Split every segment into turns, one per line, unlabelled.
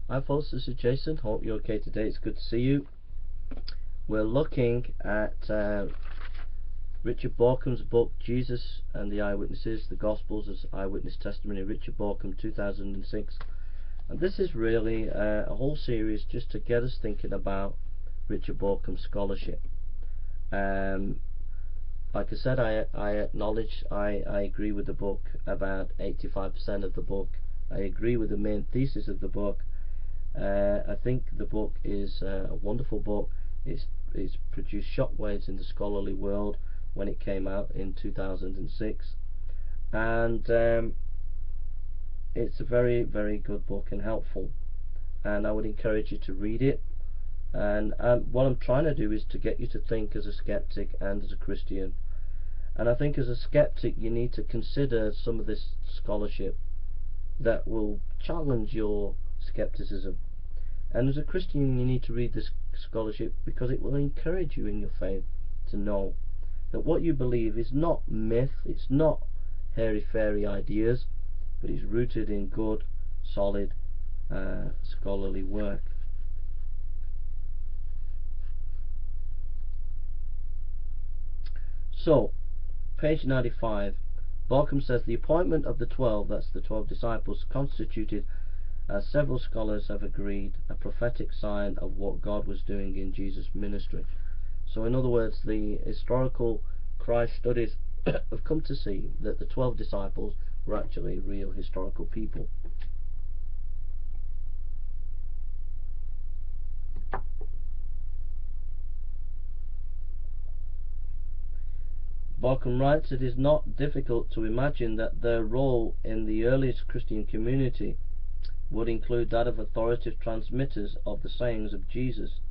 Hi folks, this is Jason. Hope you're okay today. It's good to see you. We're looking at Richard Bauckham's book, Jesus and the Eyewitnesses, the Gospels as Eyewitness Testimony, Richard Bauckham, 2006. And this is really a whole series just to get us thinking about Richard Bauckham's scholarship. Like I said, I acknowledge I agree with the book about 85% of the book. I agree with the main thesis of the book. I think the book is a wonderful book. It's produced shockwaves in the scholarly world when it came out in 2006, and it's a very, very good book and helpful, and I would encourage you to read it. And what I'm trying to do is to get you to think as a skeptic and as a Christian. And I think as a skeptic you need to consider some of this scholarship that will challenge your skepticism. And as a Christian you need to read this scholarship because it will encourage you in your faith to know that what you believe is not myth, it's not hairy-fairy ideas, but it's rooted in good, solid, scholarly work. So, page 95, Bauckham says the appointment of the 12, that's the 12 disciples, constituted, as several scholars have agreed, a prophetic sign of what God was doing in Jesus' ministry. So in other words, the historical Christ studies have come to see that the 12 disciples were actually real historical people. Bauckham writes, it is not difficult to imagine that their role in the earliest Christian community would include that of authoritative transmitters of the sayings of Jesus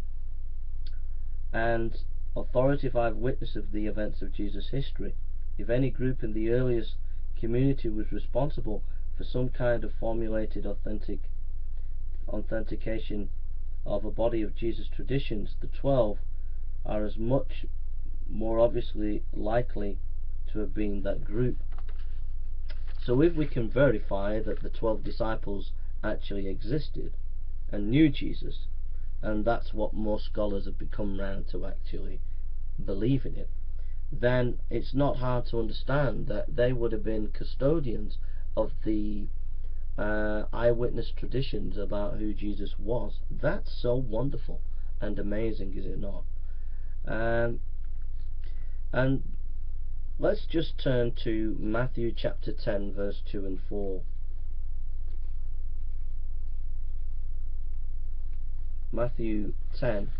and authoritative eyewitness of the events of Jesus' history. If any group in the earliest community was responsible for some kind of formulated authentication of a body of Jesus' traditions, the 12 are as much more obviously likely to have been that group. So if we can verify that the 12 disciples actually existed and knew Jesus, and that's what most scholars have become round to actually believe in it, then it's not hard to understand that they would have been custodians of the eyewitness traditions about who Jesus was. That's so wonderful and amazing, is it not? And let's just turn to Matthew chapter 10 verse 2 and 4. Matthew 10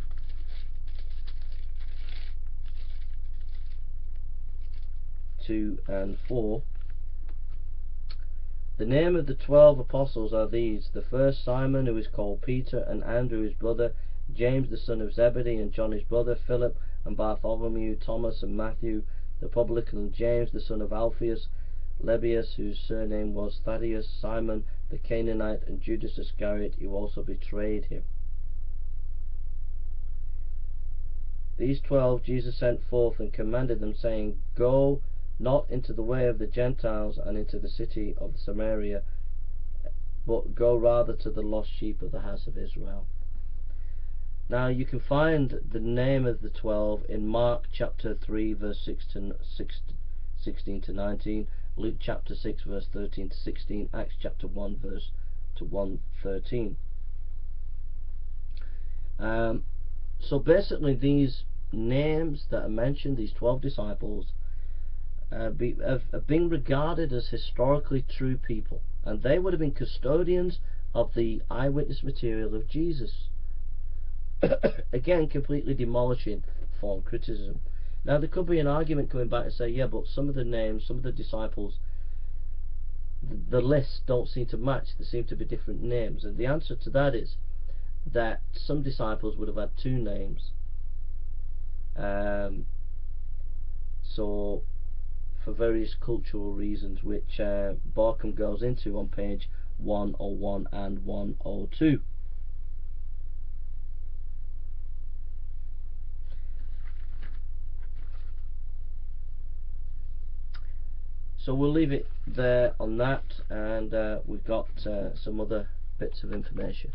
2 and 4. The name of the 12 apostles are these: the first Simon, who is called Peter, and Andrew his brother, James the son of Zebedee, and John his brother, Philip and Bartholomew, Thomas and Matthew the publican, James the son of Alphaeus, Lebbaeus, whose surname was Thaddeus, Simon the Canaanite, and Judas Iscariot, who also betrayed him. These 12 Jesus sent forth and commanded them, saying, Go not into the way of the Gentiles and into the city of Samaria, but go rather to the lost sheep of the house of Israel. Now you can find the name of the 12 in Mark chapter 3 verse 16 to 19, Luke chapter 6 verse 13 to 16, Acts chapter 1 verse to 1:13. So basically these names that are mentioned, these 12 disciples, have been regarded as historically true people, and they would have been custodians of the eyewitness material of Jesus. Again, completely demolishing form criticism. Now there could be an argument coming back and say, yeah, but some of the names, some of the disciples, the lists don't seem to match, there seem to be different names, and the answer to that is that some disciples would have had two names. So for various cultural reasons, which Bauckham goes into on page 101 and 102. So we'll leave it there on that, and we've got some other bits of information.